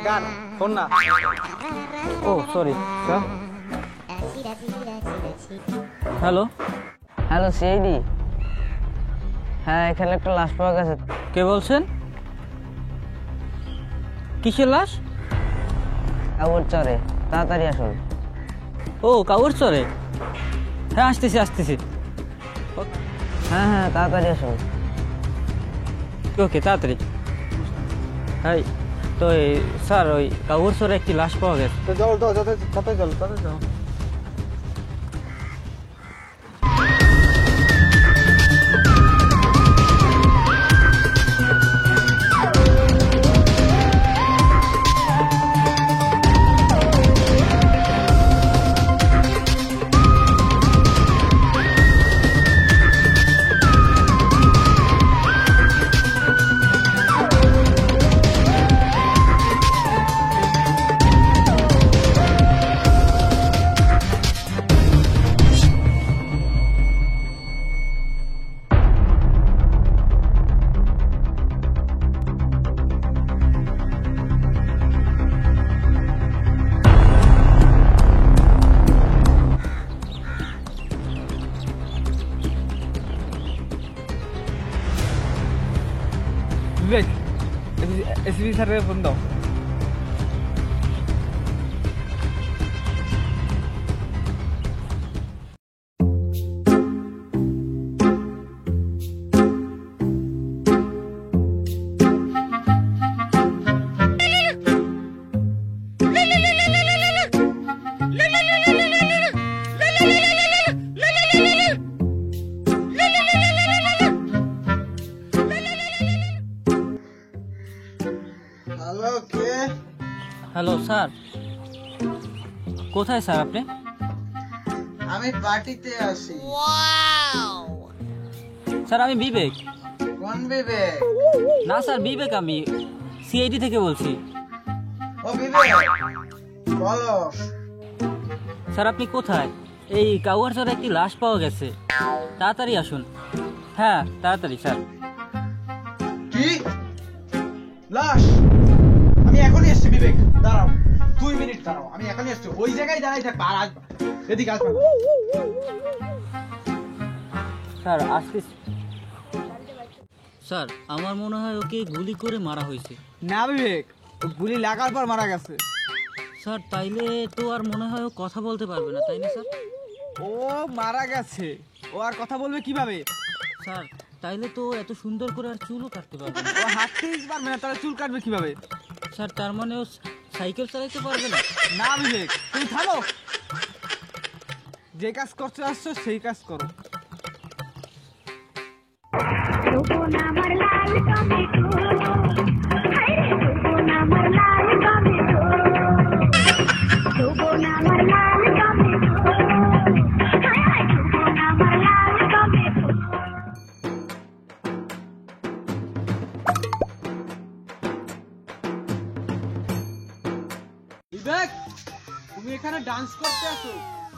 গান ফোন না। Oh sorry sir. Hello hello CID, হ্যাঁ এখানে একটা লাশ পাওয়া গেছে। কে বলছেন? কিসের লাশ? কাবুর চরে, তাড়াতাড়ি আসুন। ও কাউর চরে, হ্যাঁ আসতেছি আসতেছি। হ্যাঁ হ্যাঁ তাড়াতাড়ি আসুন। ওকে তাড়াতাড়ি। হ্যাঁ তো স্যার ওই কাউর চরে একটি লাশ পাওয়া গেছে। তো চল তো যাতে চল। বিবেক, এসপি স্যারের ফোন দাও। হ্যালো, কে? হ্যালো স্যার, কোথায় স্যার আপনি? আমি পার্টিতে আছি। স্যার আমি বিবেক। কোন বিবেক? না স্যার বিবেক, আমি সিআইডি থেকে বলছি। ও বিবেক, বলো। স্যার আপনি কোথায়? এই কাউয়ার চরে একটি লাশ পাওয়া গেছে, তাড়াতাড়ি আসুন। হ্যাঁ তাড়াতাড়ি স্যার। কি লাশ? আমি এখনই এসছি বিবেক, দাঁড়াও 2 মিনিট দাঁড়াও, আমি এখনই এসছি। ওই জায়গায় দাঁড়াই থাকবা, আর আসবা এদিকে আসবা। স্যার আসতেছি। স্যার আমার মনে হয় ওকে গুলি করে মারা হয়েছে। না বিবেক, ও গুলি লাগার পর মারা গেছে। স্যার তাইলে তো আর মনে হয় ও কথা বলতে পারবে না, তাই না স্যার? ও মারা গেছে, ও আর কথা বলবে কিভাবে? স্যার তাইলে তো এত সুন্দর করে আর চুলও কাটতে পারবে না। ও হাঁটতেই পারবে না, তাহলে চুল কাটবে কিভাবে? স্যার তার মানে ও সাইকেল চালাতে পারবে না? না বিবেক, তুমি থামো। যে কাজ করতে আসছো সেই কাজ করো। বিবেক, তুমি এখানে ডান্স করতে আসো?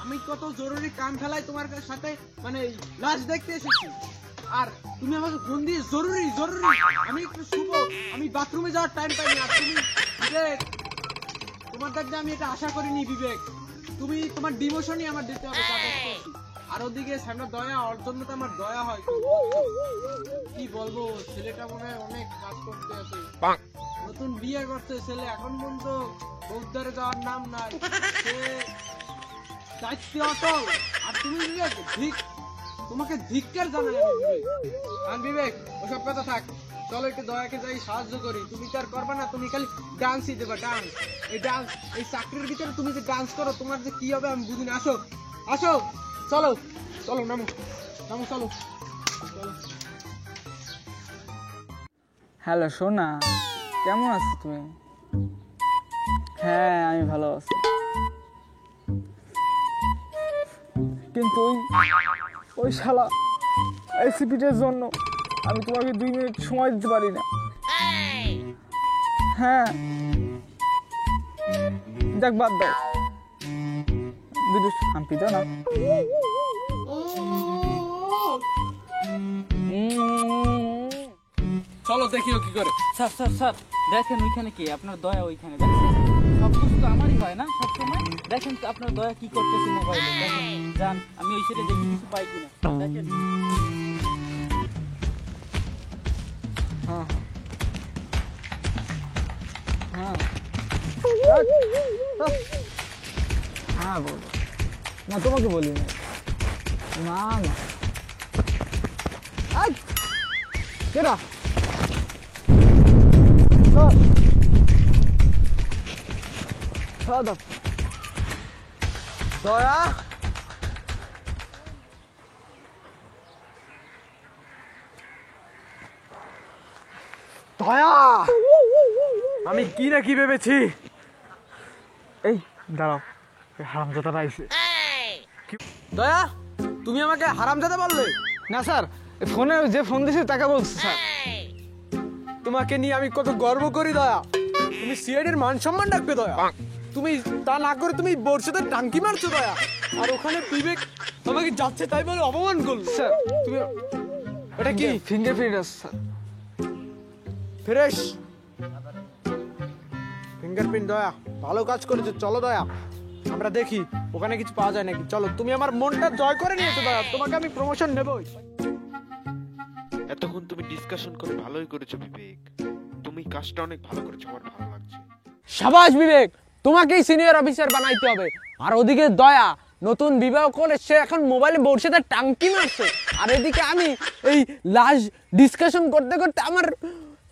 আমি কত জরুরি কাম ফেলাই তোমার সাথে, মানে লাশ দেখতে এসেছি, আর তুমি আমাকে ফোন দিয়ে জরুরি জরুরি। আমি একটু শুভ, আমি বাথরুমে যাওয়ার টাইম পাইনি। আর তুমি বিবেক, তোমার কাছে আমি এটা আশা করিনি বিবেক। তুমি তোমার ডিমোশনই আমার দিতে হবে, তা দেখতে এসেছি। আর ওদিকে সামনে দয়া, ওর জন্য তো আমার দয়া হয়। কি বলবো, ছেলেটা মনে হয় অনেক কাজ করতে আছে, নতুন বিয়ে করছে ছেলে, এখন পর্যন্ত বৌদ্ধারে যাওয়ার নাম নাই, সে দায়িত্বে অটল। আর তুমি বিবেক, তোমাকে ধিক্কার জানাই আমি বিবেক। আর বিবেক, ওসব কথা থাক, চলো একটু দয়াকে যাই সাহায্য করি। তুমি তো আর করবে না, তুমি খালি ডান্সই দেবা, ডান্স। এই ডান্স, এই চাকরির ভিতরে তুমি যে ডান্স করো, তোমার যে কি হবে আমি বুঝি না। আসো আসো, চলো চলো, নামো নামো, চলো চলো। হ্যালো সোনা, কেমন আছো তুমি? হ্যাঁ আমি ভালো আছি, কিন্তু ওই শালা এসিপিটার জন্য আমি তোমাকে 2 মিনিট সময় দিতে পারি না। হ্যাঁ দেখ, বাদ দাও, দুটো শান্তি দাও না। চলো চলো দেখিও কি করে। স্যার স্যার স্যার দেখেন ওইখানে কি আপনার দয়া ওইখানে দেখেন সব কিছু তো আমারই হয় না সবসময় দেখেন তো আপনার দয়া কি করতেছে মোবাইলে দেখেন যান আমি ওই সাইডে দেখি কিছু পাই কিনা দেখেন হ্যাঁ হ্যাঁ হ্যাঁ বলো না তোমাকে বলি না না না কেরা দয়া দয়া আমি কি না কি ভেবেছি এই দাঁড়াও হারামজাদাটা আইছে দয়া তুমি আমাকে হারামজাদা বললে? না স্যার ফোনে যে ফোন দিয়েছে তাকে বলছে স্যার তোমাকে নিয়ে আমি কত গর্ব করি দয়া। তুমি সিআইডির মান সম্মান রাখবে দয়া, তুমি তা না করে তুমি বর্ষাতে টাঙ্কি মারছো দয়া। আর ওখানে বিবেক তোমাকে যাচ্ছে তাই বলে অপমান করলো। স্যার তুমি এটা কি ফিঙ্গারপ্রিন্ট আছে স্যার ফ্রেশ ফিঙ্গারপ্রিন্ট? দয়া ভালো কাজ করেছো, চলো দয়া আমরা দেখি ওখানে কিছু পাওয়া যায় নাকি। চলো, তুমি আমার মনটা জয় করে নিয়েছো দয়া, তোমাকে আমি প্রমোশন নেবই। এতক্ষণ তুমি ডিসকাশন করে ভালোই করেছো বিবেক, তুমি কাজটা অনেক ভালো করেছো, আমার ভালো লাগছে। সাবাস বিবেক, তোমাকেই সিনিয়র অফিসার বানাইতে হবে। আর ওদিকে দয়া নতুন বিবাহ করে সে এখন মোবাইলে বর্ষাতে টাঙ্কি মারছে, আর এদিকে আমি এই লাস্ট ডিসকাশন করতে করতে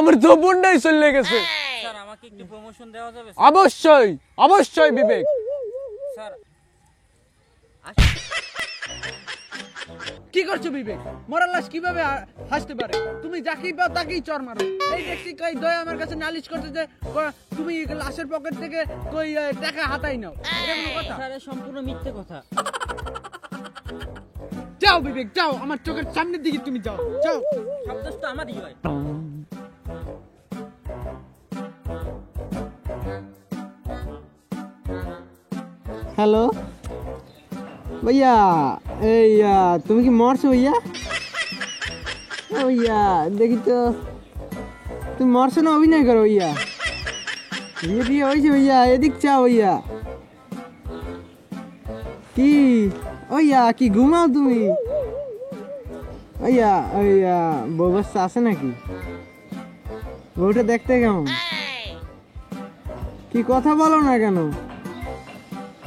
আমার যৌবনটাই চলে গেছে। স্যার আমাকে একটু প্রমোশন দেওয়া যাবে অবশ্যই অবশ্যই বিবেক। স্যার কি করছো বিবেক? মরার লাশ কিভাবে হাসতে পারে? তুমি যাকেই পাও তাকেই চর মারো। এই দেখছি কই দয়া আমার কাছে নালিশ করতে যে তুমি লাশের পকেট থেকে কই টাকা হাতাই নাও, এটা কোনো কথা? স্যার সম্পূর্ণ মিথ্যে কথা। যাও বিবেক যাও, আমার চোখের সামনের দিকে তুমি যাও, যাও। সব দোষ তো আমারই হয়। হ্যালো भैया, তুমি কি মরছো भैया? भैया দেখি তো তুমি মরছো না, অভিনয় করো भैया। বিয়ে বিয়ে হয়েছে भैया, এদিক চাও भैया। কি भैया কি ঘুমাও তুমি भैया? বউ বাচ্চা আছে নাকি? বউটা দেখতে কেমন? কি কথা বলো না কেন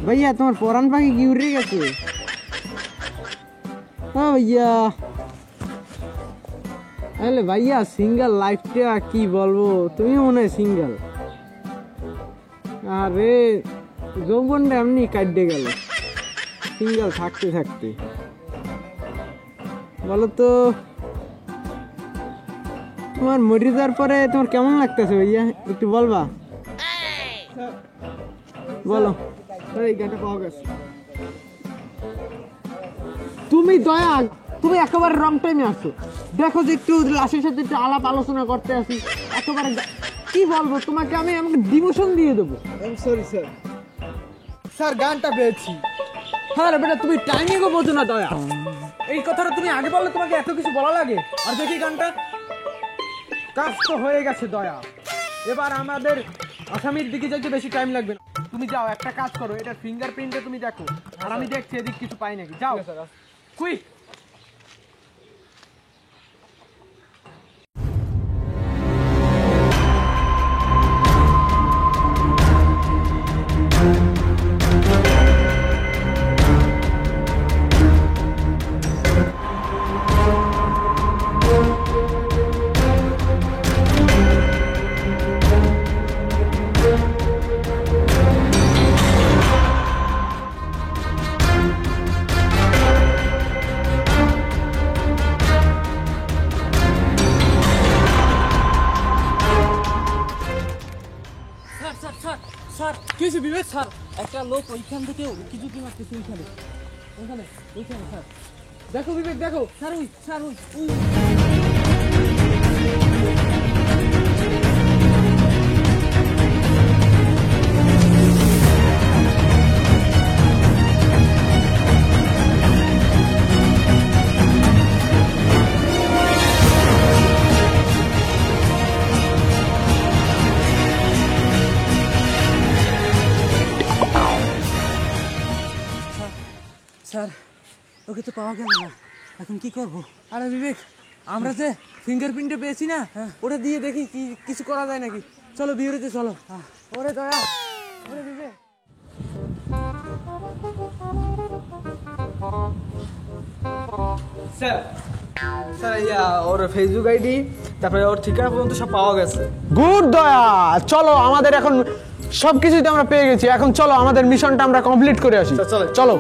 भैया? তোমার পরান পাখি কি উড়ে গেছে? भैया আরে ভাইয়া সিঙ্গেল লাইফটা কি বলবো, তুমি মনে হয় সিঙ্গেল। আরে যৌবনটা এমনি কাটতে গেল সিঙ্গেল থাকতে থাকতে। বলো তো তোমার মরে যাওয়ার পরে তোমার কেমন লাগতেছে ভাইয়া, একটু বলবা? বলো। এই গানটা পাওয়া গেছে। তুমি দয়া, তুমি একেবারে রং টাইমে আসছো। দেখো যে একটু লাশের সাথে একটু আলাপ আলোচনা করতে আসি, একেবারে কি বলবো তোমাকে, আমি আমাকে ডিমোশন দিয়ে দেবো। সরি স্যার, স্যার গানটা পেয়েছি। হ্যাঁ রে বেটা, তুমি টাইমিংও বোঝো না দয়া। এই কথাটা তুমি আগে বললে তোমাকে এত কিছু বলা লাগে। আর দেখি গানটা কাজ তো হয়ে গেছে দয়া। এবার আমাদের আসামির দিকে যাইতে বেশি টাইম লাগবে না। তুমি যাও, একটা কাজ করো, এটা ফিঙ্গারপ্রিন্টে তুমি দেখো, আর আমি দেখছি এদিক কিছু পাই নাকি। যাও কুইক। স্যার কিছু বিবেক স্যার একটা লোক ওইখান থেকে কিছু কি মারতেছে ওইখানে ওইখানে ওইখানে স্যার দেখো বিবেক দেখো। স্যার ওই স্যার ওই স্যার ওকে তো পাওয়া গেল না, এখন কি করব? আরে বিবেক, আমরা যে ফিঙ্গারপ্রিন্টে পেয়েছি না, ওটা দিয়ে দেখি কি কিছু করা যায় নাকি। চলো বিউরিতে চলো। ওরে দয়া, ওরে বিবেক। স্যার স্যার ওর ফেসবুক আইডি তারপরে ওর ঠিকানা পর্যন্ত সব পাওয়া গেছে। গুড দয়া, চলো আমাদের এখন সবকিছুই তো আমরা পেয়ে গেছি, এখন চলো আমাদের মিশনটা আমরা কমপ্লিট করে আসি। চলো। চলো।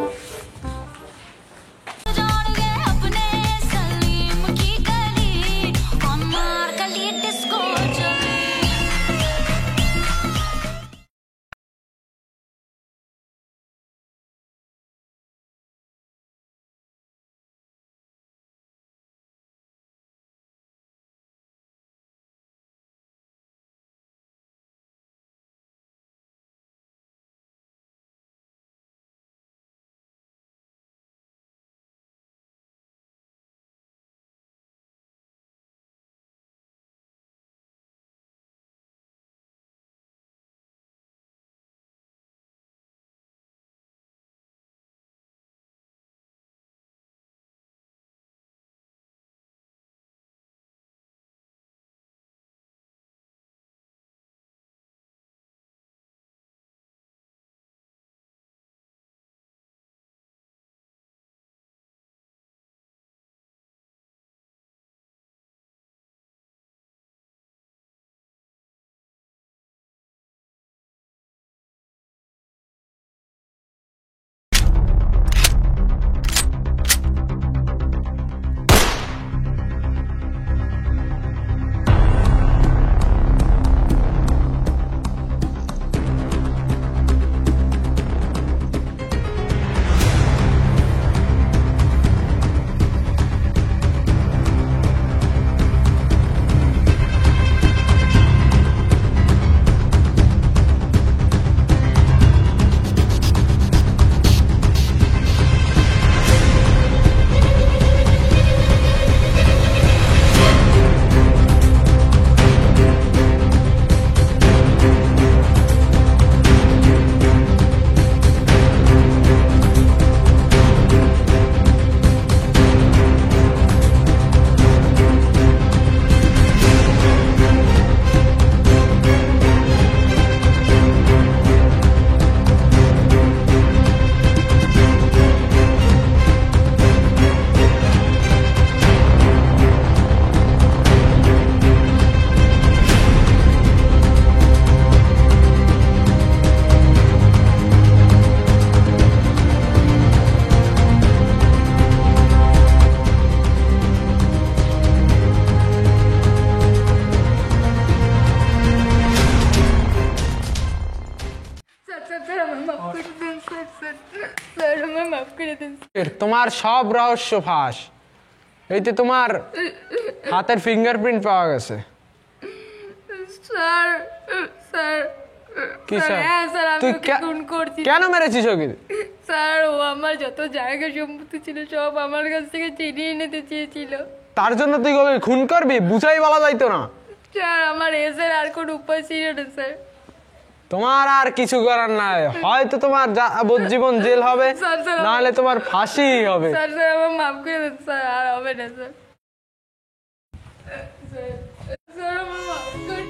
তোমার সব রহস্য ফাঁস। এই তো তোমার হাতের ফিঙ্গারপ্রিন্ট পাওয়া গেছে। স্যার স্যার কি স্যার? হ্যাঁ স্যার, আমি তুই ওকে খুন করছি। কেন মেরেছিস ওকে? স্যার ও আমার যত জায়গা সম্পত্তি ছিল সব আমার কাছ থেকে ছিনিয়ে নিতে চেয়েছিল। তার জন্য তুই ওকে খুন করবি? বুঝাই বলা যাইতো না। স্যার আমার এসের আর কোনো উপায় ছিল না স্যার। তোমার আর কিছু করার নাই, হয়তো তোমার যাবজ্জীবন জেল হবে, স্যার, স্যার, না হলে তোমার ফাঁসি হবে। স্যার স্যার আমার মাফ করে দেন স্যার, আর হবে না স্যার। স্যার আমার মাফ করে